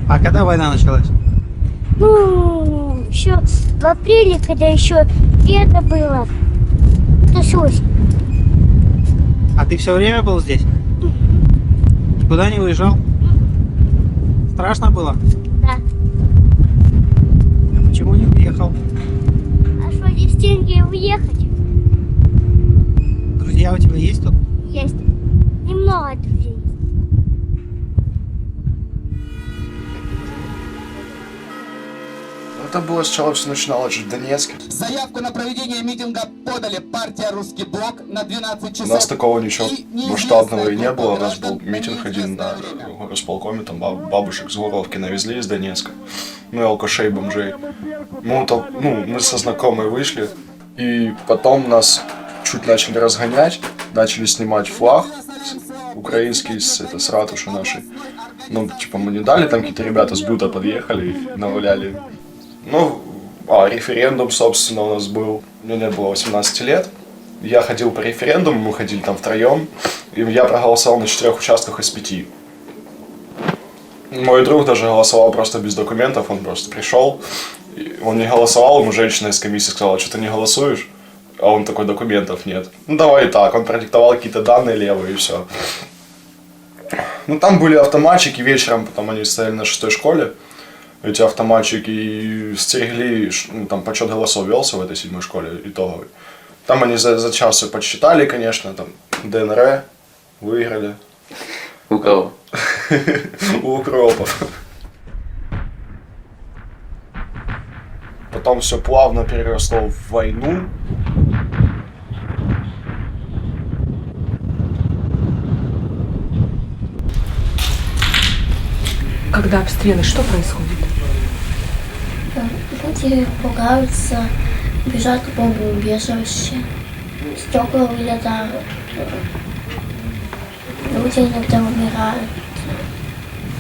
А когда война началась? Ну, еще в апреле, когда еще лето было, то с осени. А ты все время был здесь? Никуда не уезжал? Страшно было? Да. А почему не уехал? А что, здесь деньги уехать? Друзья у тебя есть тут? Есть. Немного друзей. Это было сначала все начиналось же в Донецке. Заявку на проведение митинга подали партия «Русский блок» на 12 У часов. нас такого ничего И неизвестная масштабного и не группа было. У нас граждан был митинг один на неизвестное время. располкоме, там бабушек с Горловки навезли из Донецка. Ну и алкашей, бомжей. Мы со знакомой вышли, и потом нас чуть начали разгонять, начали снимать флаг украинский с ратуши нашей. Ну, типа, мы не дали, там какие-то ребята с Бута подъехали и наваляли. Ну, референдум, собственно, у нас был. Мне не было 18 лет. Я ходил по референдуму, мы ходили там втроем. И я проголосовал на 4 участках из 5. Мой друг даже голосовал просто без документов, он просто пришел. Он не голосовал, ему женщина из комиссии сказала, что ты не голосуешь? А он такой, документов нет. Ну давай и так, он продиктовал какие-то данные левые и все. Ну там были автоматчики вечером, потом они стояли на 6-й школе. Эти автоматчики стерегли, ну, там подсчет голосов велся в этой 7-й школе итоговой. Там они за час все подсчитали, конечно, там ДНР выиграли. У кого? У укропов. Потом все плавно переросло в войну. Когда обстрелы, что происходит? Люди пугаются, бежат в бомбоубежище. Стекла вылетают. Люди иногда умирают.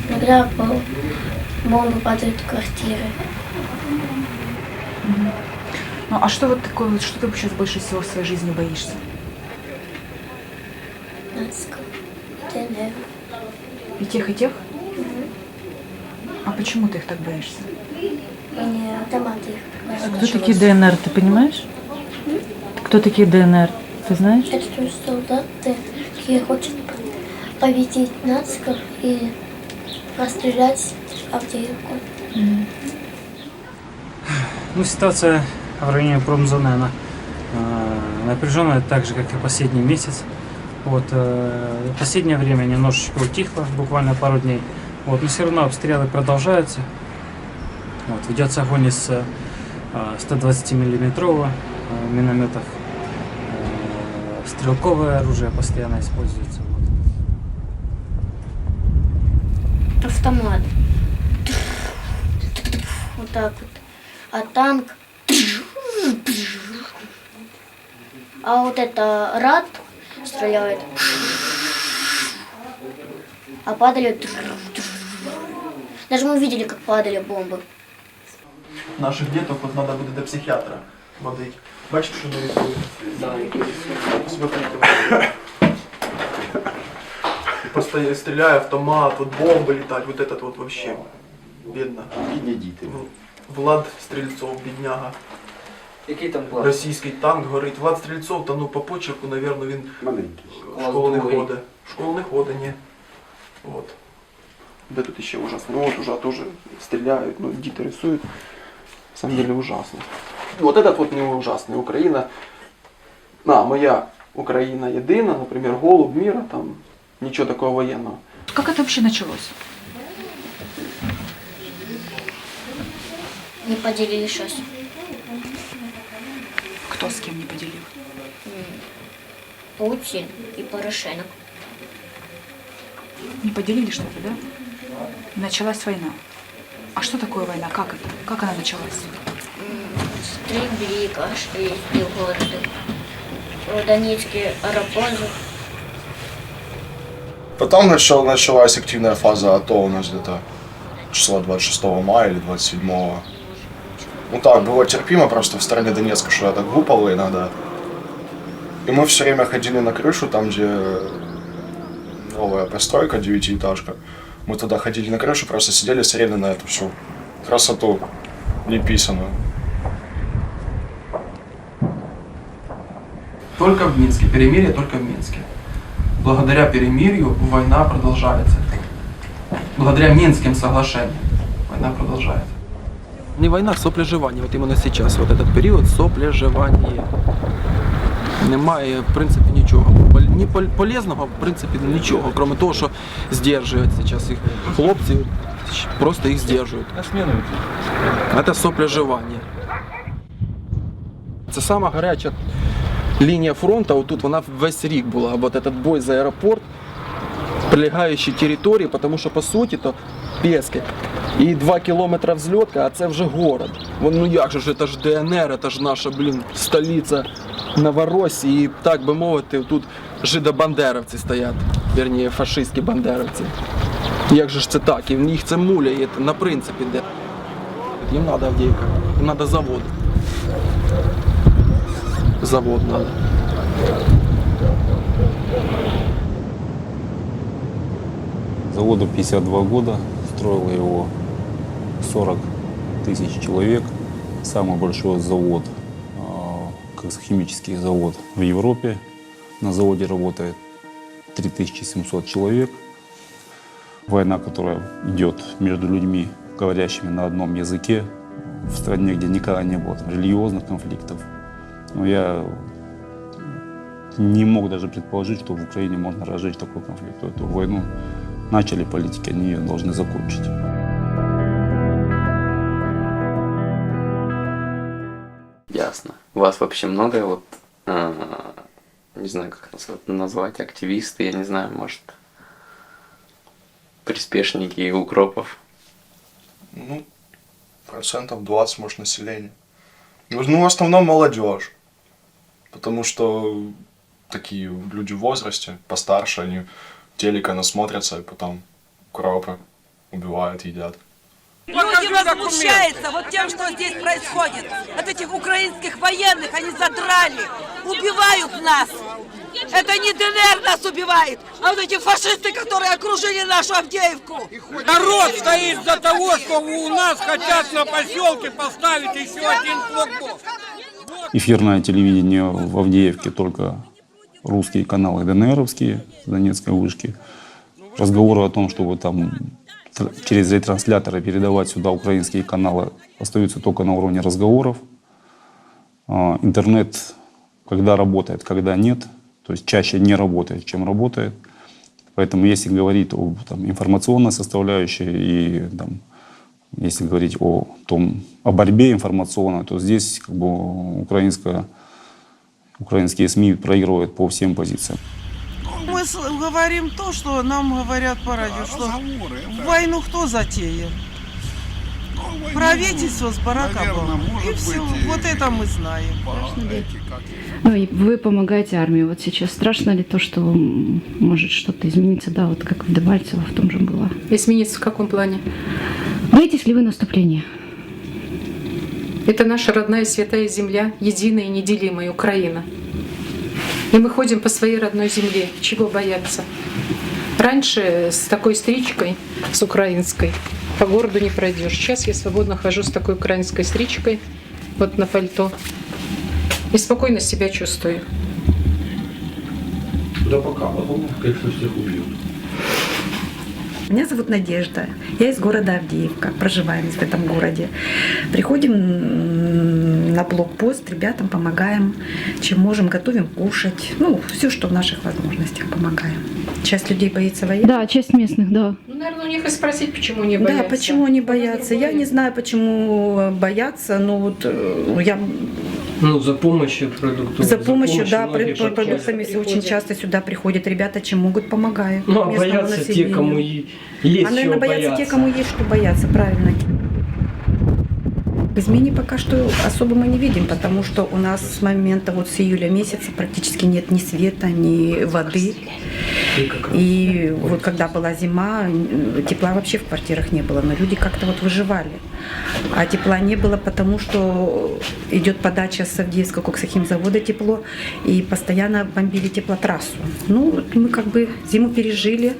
Иногда бомбы падают в квартиры. Ну а что вот такое, вот, что ты сейчас больше всего в своей жизни боишься? Нациков, ДНР. И тех, и тех? А почему ты их так боишься? Они автоматы их Кто приглашают. такие ДНР, ты понимаешь? Кто такие ДНР, ты знаешь? Это тоже солдаты, которые хотят победить нациков и расстрелять Авдеевку. Ну, ситуация в районе промзоны, она напряженная, так же, как и последний месяц. Вот, последнее время немножечко утихло, буквально пару дней. Вот, но все равно обстрелы продолжаются. Вот, ведется огонь из 120-миллиметрового минометов. Стрелковое оружие постоянно используется. Вот. Автомат. Вот так вот. А танк. А вот это рад стреляет. А падали. Даже мы видели, как падали бомбы. Наших діток от треба буде до психіатра водити. Бачите, що нарисують? Да, смотрите. Постоянно стреляя, автомат, вот бомбы летать, вот этот вот вообще. Бедно. Бідні діти. Влад Стрельцов, бідняга. Який там клас? Російський танк горить. Влад Стрельцов, та ну по почерку, наверное, він Маленький. в школу не ходить. В школу не ходить, ні. Вот. Да тут еще ужасно. Ну вот уже тоже стреляют, ну діти рисуют. На самом деле ужасно. Вот этот вот не ужасный. Украина. Моя Украина єдина, например, голубь мира, там ничего такого военного. Как это вообще началось? Не поделили щось. Кто с кем не поделил? Путін і Порошенко. Не поделили что-то, да? И началась война. А что такое война? Как это? Как она началась? Стрельбли, кашли из города. В Донецке аэропорт. Потом началась активная фаза АТО у нас где-то числа 26 мая или 27. Ну так, было терпимо просто в стороне Донецка, что я так глупало иногда. И мы все время ходили на крышу, там где новая постройка, 9-этажка. Мы туда ходили на крышу, просто сидели, смотрели на эту всю красоту неписанную. Только в Минске. Перемирие только в Минске. Благодаря перемирию война продолжается. Благодаря Минским соглашениям война продолжается. Не война, соплеживание. Вот именно сейчас, вот этот период соплеживание. Немає, в принципі, нічого. Ні полезного, в принципі, нічого, крім того, що здержують зараз їх хлопці, просто їх здержують. Це соплеживання. Це сама гаряча лінія фронту, отут вона весь рік була, вот этот бой за аеропорт, прилегаючі території, тому що, по суті, то Пески. І 2 кілометри взльотка, а це вже город. Ну як же, це ж ДНР, це ж наша, столиця Новоросії. І, так би мовити, тут жидобандеровці стоять, вірніше, фашистські бандеровці. Як же ж це так? І їх це муляє на принципі, де. Їм треба Авдіївка, їм треба завод. Завод надо. Заводу 52 года, строил его 40 тысяч человек. Самый большой завод, химический завод в Европе. На заводе работает 3700 человек. Война, которая идет между людьми, говорящими на одном языке, в стране, где никогда не было религиозных конфликтов. Но я не мог даже предположить, что в Украине можно разжечь такой конфликт. Эту войну начали политики, они ее должны закончить. Ясно. У вас вообще много, вот, не знаю, как назвать, активисты, я не знаю, может, приспешники укропов? Ну, 20%, может, населения. Ну, в основном молодежь. Потому что такие люди в возрасте, постарше, они телека насмотрятся и потом укропы убивают, едят. Люди возмущаются вот тем, что здесь происходит. От этих украинских военных они задрали, убивают нас. Это не ДНР нас убивает, а вот эти фашисты, которые окружили нашу Авдеевку. Народ стоит за того, что у нас хотят на поселке поставить еще один блокпост. Эфирное телевидение в Авдеевке только русские каналы ДНРовские, Донецкой вышки. Разговоры о том, чтобы там через ретрансляторы передавать сюда украинские каналы, остаются только на уровне разговоров. Интернет, когда работает, когда нет, то есть чаще не работает, чем работает. Поэтому если говорить о информационной составляющей и если говорить о борьбе информационной, то здесь украинские СМИ проигрывают по всем позициям. Мы говорим то, что нам говорят по радио, что войну кто затеял? Правительство с Барак Обамой. И все, вот это мы знаем. Ну, и вы помогаете армии вот сейчас. Страшно ли то, что может что-то измениться, да, вот как в Дебальцево в том же было? Измениться в каком плане? Боитесь ли вы наступления? Это наша родная святая земля, единая и неделимая Украина. И мы ходим по своей родной земле. Чего бояться? Раньше с такой стричкой, с украинской, по городу не пройдешь. Сейчас я свободно хожу с такой украинской стричкой, вот на пальто, и спокойно себя чувствую. Да пока, потом, конечно, всех убьют. Меня зовут Надежда. Я из города Авдеевка, проживаем в этом городе. Приходим на блокпост, ребятам помогаем, чем можем, готовим кушать. Ну, все, что в наших возможностях, помогаем. Часть людей боится войны. Да, часть местных, да. Ну, наверное, у них и спросить, почему не боятся. Да, почему они боятся. Я не знаю, почему боятся, но вот я... Ну, за помощью продуктов. За помощью, да, продуктами очень часто сюда приходят ребята, чем могут, помогают. Ну, а боятся населению. Те, кому есть наверное, боятся те, кому есть что бояться, правильно. Изменений пока что особо мы не видим, потому что у нас с момента, вот с июля месяца практически нет ни света, ни воды. И вот когда была зима, тепла вообще в квартирах не было, но люди как-то вот выживали. А тепла не было, потому что идет подача с Авдеевского коксохимзавода тепло, и постоянно бомбили теплотрассу. Ну, мы как бы зиму пережили,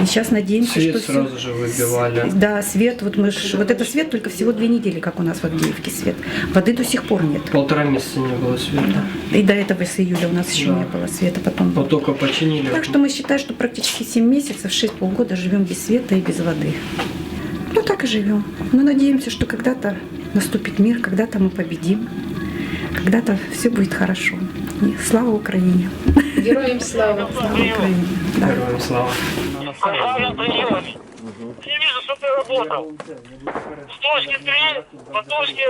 И сейчас надеемся, Свет что сразу же выбивали. Да, свет, вот вот это свет только всего 2 недели, как у нас в Авдеевке свет. Воды до сих пор нет. 1,5 месяца не было света. Да. И до этого с июля у нас еще Да. не было света, потом. Вот только починили. Так что мы считаем, что практически 7 месяцев, 6 полгода живем без света и без воды. Ну так и живем. Мы надеемся, что когда-то наступит мир, когда-то мы победим, когда-то все будет хорошо. И слава Украине! Героям слава! Слава Украине! Да. Героям слава! Я вижу, что ты работал. С точки 3 по точке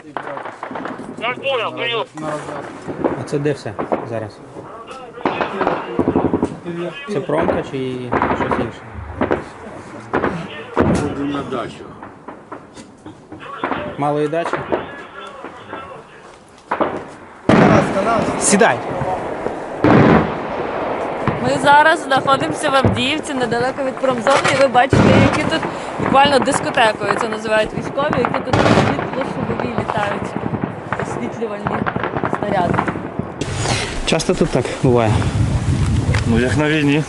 2. Как понял, прием. А це де все зараз? Це промка чи щось інше? На дачу. Малої дачі? Сідай! Ми зараз знаходимося в Авдіївці, недалеко від промзони, і ви бачите, які тут буквально дискотекою це називають військові, які тут світло-шумові літають освітлювальні снаряди. Часто тут так буває? Ну як на війні.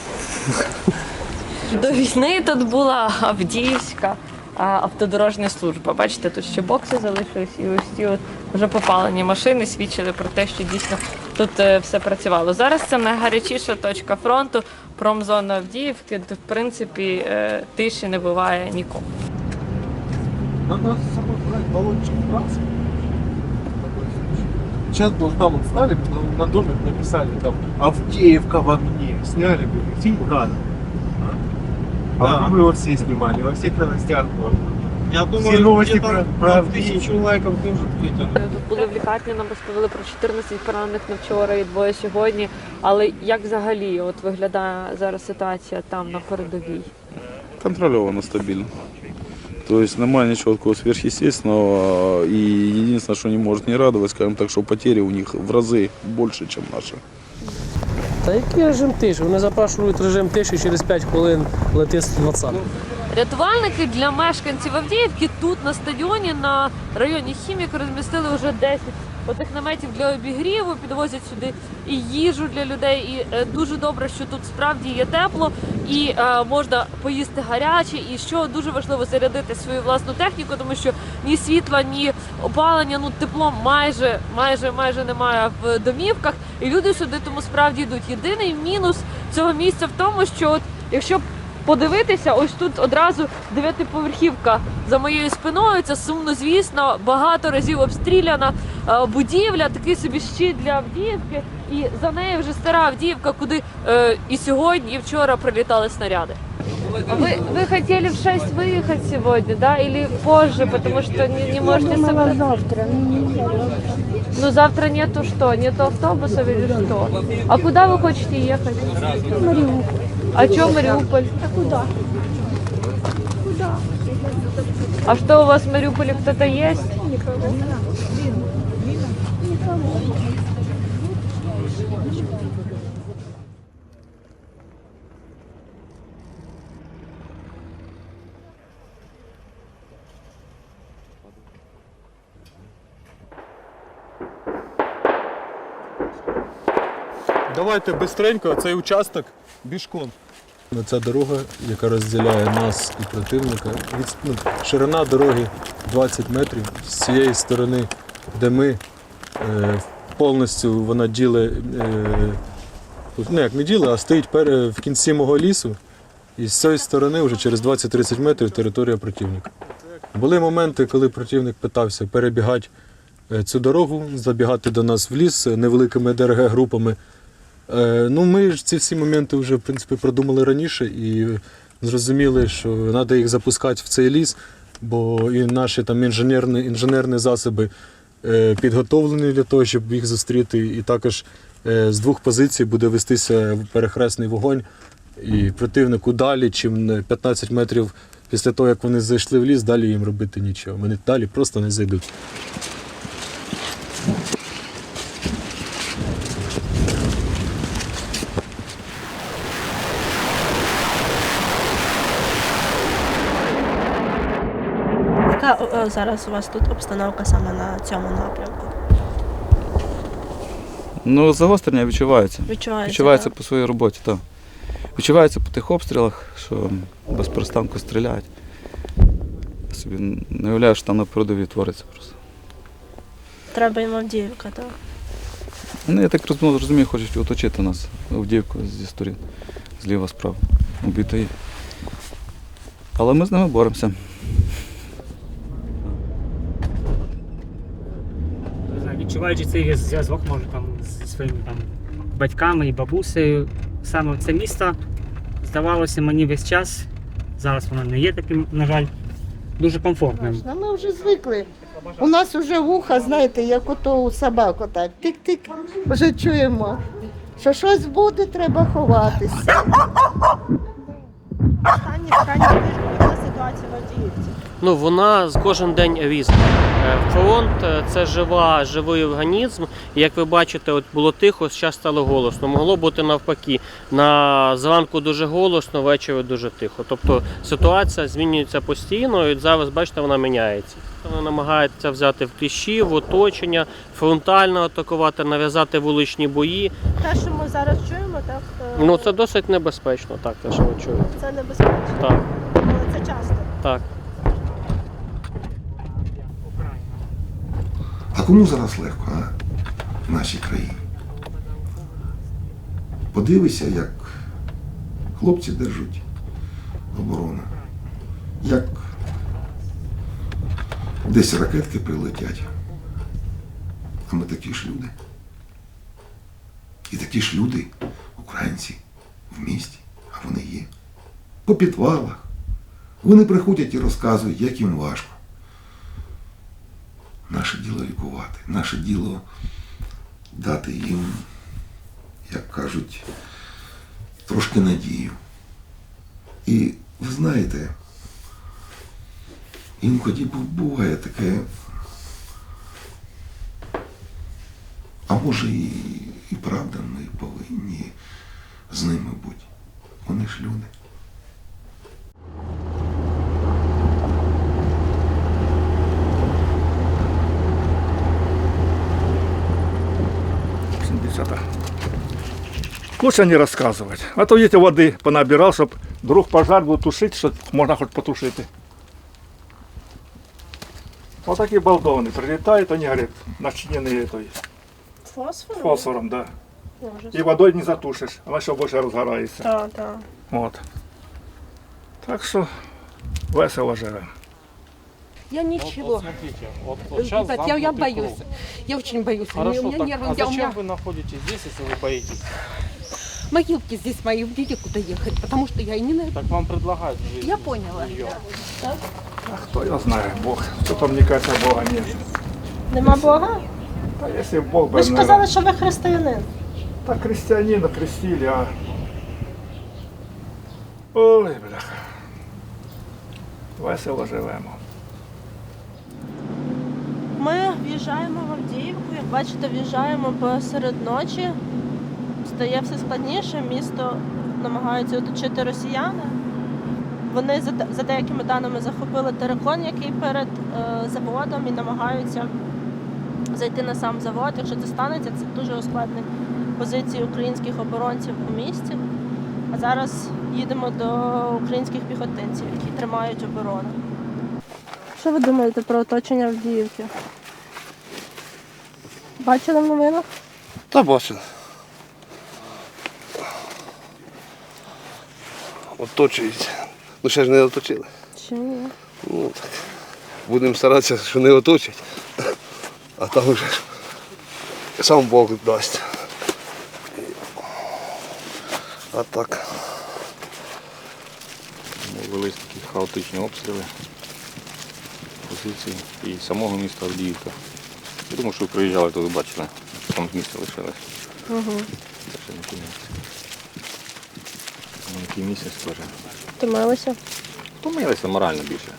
До війни тут була Авдіївська автодорожня служба. Бачите, тут ще бокси залишились, і ось ці от вже попалені машини свідчили про те, що дійсно тут все працювало. Зараз це найгарячіша точка фронту, промзона Авдіївки, де в принципі тиші не буває ніколи. Надо с собой брать баллончик братцы. Сейчас бы там вот стали, на доме написали там Авдеевка в огне. Сняли бы фильм «Град». А вы его все снимали, во всех новостях. Я думаю, все новости про Авдеевку. 1000 лайков тоже ответили. Тут були в лікарні, нам розповіли про 14 поранених на вчора і 2 сьогодні. Але як взагалі от виглядає зараз ситуація там на передовій? Контрольовано, стабильно. То есть немає ничего такого сверхъестественного. И единственное, что не может не радовать, скажем так, что потери у них в разы больше, чем наши. Та який режим тиші? Вони запрашують режим тиші, через 5 хвилин летить 120. Рятувальники для мешканців Авдіївки тут на стадіоні на районі Хімік розмістили вже 10 отих наметів для обігріву, підвозять сюди і їжу для людей. І дуже добре, що тут справді є тепло і можна поїсти гаряче. І що дуже важливо, зарядити свою власну техніку, тому що ні світла, ні опалення, ну тепло майже немає в домівках. І люди сюди тому справді йдуть. Єдиний мінус цього місця в тому, що от якщо подивитися, ось тут одразу 9-поверхівка за моєю спиною. Це сумно, звісно, багато разів обстріляна будівля, такий собі щит для Авдіївки. І за нею вже стара Авдіївка, куди і сьогодні, і вчора прилітали снаряди. Вы хотели в 6 выехать сегодня, да? Или позже, потому что не можете собрать? Завтра, Ну завтра нету что? Нету автобусов или что? А куда вы хотите ехать? Мариуполь. А чё Мариуполь? А куда? Куда? А что у вас в Мариуполе, кто-то есть? Никого. Никого. Давайте бистренько цей участок бішком. Ця дорога, яка розділяє нас і противника. Ширина дороги 20 метрів. З цієї сторони, де ми, повністю вона ділить, ну як не ділить, а стоїть в кінці мого лісу. І з цієї сторони вже через 20-30 метрів територія противника. Були моменти, коли противник питався перебігати цю дорогу, забігати до нас в ліс невеликими ДРГ-групами. Ну, ми ж ці всі моменти вже в принципі продумали раніше і зрозуміли, що треба їх запускати в цей ліс, бо і наші там інженерні засоби підготовлені для того, щоб їх зустріти. І також з 2 позицій буде вестися перехресний вогонь. І противнику далі, чим 15 метрів після того, як вони зайшли в ліс, далі їм робити нічого. Вони далі просто не зайдуть. Яка зараз у вас тут обстановка саме на цьому напрямку? Ну, загострення відчувається. Відчувається Відчувається по своїй роботі, так. Відчувається по тих обстрілах, що без перестанку стріляють. Я собі не уявляю, що там на передовій твориться просто. Треба їм Авдіївка, так? Ну, я так розумію, хочуть оточити нас Авдіївку зі сторін, зліва, справа, убити її. Але ми з ними боремося. Відчуваючи цей зв'язок, може, там, зі своїми там, батьками і бабусею. Саме це місто здавалося мені весь час, зараз воно не є таким, на жаль, дуже комфортним. Ми вже звикли. У нас вже вуха, знаєте, як ото у собак, отак, тик-тик, вже чуємо, що щось буде, треба ховатися. Останні тиждень яка ситуація в Авдіївці? Ну, вона з кожен день різна. Фронт – це живий організм. І, як ви бачите, от було тихо, зараз стало голосно. Могло бути навпаки. Зранку дуже голосно, ввечері дуже тихо. Тобто ситуація змінюється постійно, і зараз, бачите, вона міняється. Вона намагається взяти в тиші, в оточення, фронтально атакувати, нав'язати вуличні бої. Те, що ми зараз чуємо, так? Ну, це досить небезпечно, так, те, що ви чуєте. Це небезпечно? Так. Але це часто? Так. А кому зараз легко, а? В нашій країні? Подивися, як хлопці держать оборону. Як десь ракетки прилетять. А ми такі ж люди. І такі ж люди, українці, в місті, а вони є. По підвалах. Вони приходять і розказують, як їм важко. Наше діло лікувати, наше діло дати їм, як кажуть, трошки надію. І ви знаєте, інколи буває таке, а може і правда ми повинні з ними бути. Вони ж люди. Лучше не рассказывать. А то видите, воды понабирал, чтобы вдруг пожар был тушить, что можно хоть потушить. Вот такие балдоны прилетают, они говорят, начинены этой Фосфором? Фосфором, да. Ужас. И водой не затушишь, она еще больше разгорается. Так, так. Вот. Так что весело живем. Я ничего. Вот смотрите, вот сейчас Ребят, я боюсь. Я очень боюсь. Хорошо, у меня так, нервы. а зачем у меня вы находитесь здесь, если вы боитесь? могилки здесь мои, где куда ехать, потому что я и не на... Так вам предлагают жить. Я поняла. Так? А кто я знаю, Бог. Что-то мне кажется, Бога нет. Нема Бога? А если Бог бы... Ви ж казали, що ви християнин. Так христианина крестили, а... Ой, бляха. Весело живемо. Ми в'їжджаємо в Авдіївку, як бачите, в'їжджаємо посеред ночі. Стає все складніше, місто намагаються оточити росіяни. Вони, за деякими даними, захопили терикон, який перед заводом, і намагаються зайти на сам завод. Якщо це станеться, це дуже ускладнить позиції українських оборонців у місті. А зараз їдемо до українських піхотинців, які тримають оборону. Що ви думаєте про оточення Авдіївки? Бачили в новинах? Та бачили. Оточують. Ну ще ж не оточили. Ще ні. Ну так. Будемо старатися, що не оточать. А там вже сам Бог дасть. А так. Велись такі хаотичні обстріли позиції і самого міста Авдіївка. Я думаю, що ви приїжджали, то ви бачили, що там з місця лишилось. Угу. Це ще не кінець. Який місяць теж. Втомилися? Помилися морально більше.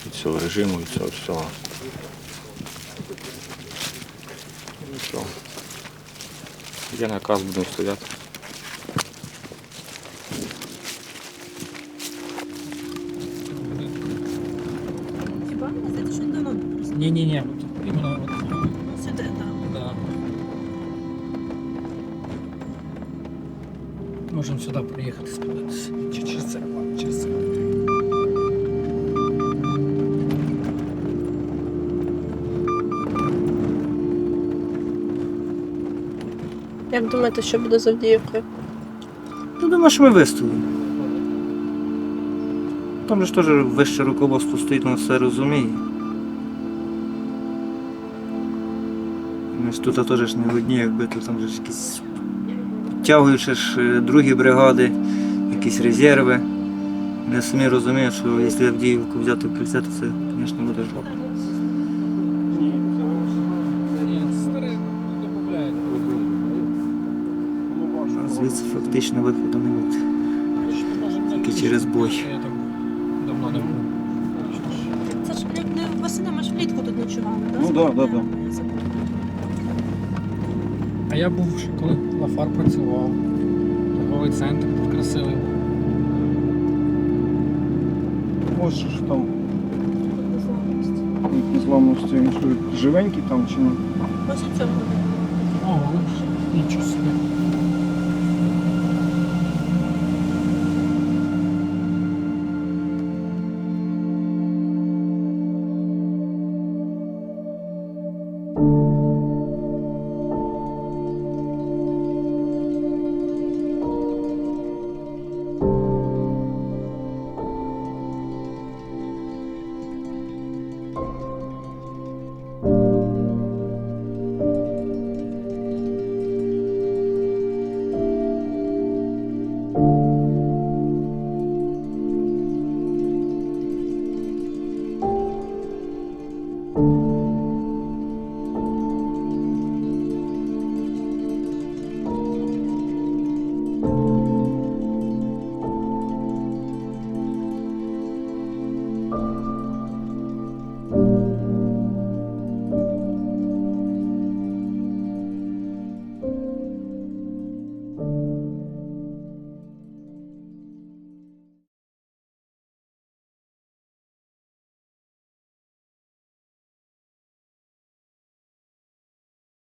Від цього режиму, від цього всього. Нічого. Є наказ, будемо стояти. Не-не-не, именно вот сюди, так. Да. можемо сюди приїхати сподивитися. Чи через це? Через це. Як думаєте, що буде з Авдіївкою? Ну, думаю, що ми вистоїмо. Там же ж теж вище руководство стоїть, воно все розуміє. Ми ж тут теж ж не одні, якби тут там же ж якісь підтягуючи ж другі бригади, якісь резерви. Вони самі розуміють, що якщо Авдіївку взяти в кільце, то це, звісно, буде жопа. Звідси фактично виходу не буде. Тільки через бой. Це ж не восени, ми ж влітку тут ночували, так? Ну так, так, так. А я був ще коли Лафар працював. Торговий центр тут красивий. Ось ж там. Незламності, він що живенький там чи ні? Ось у цьому. О, нічого собі.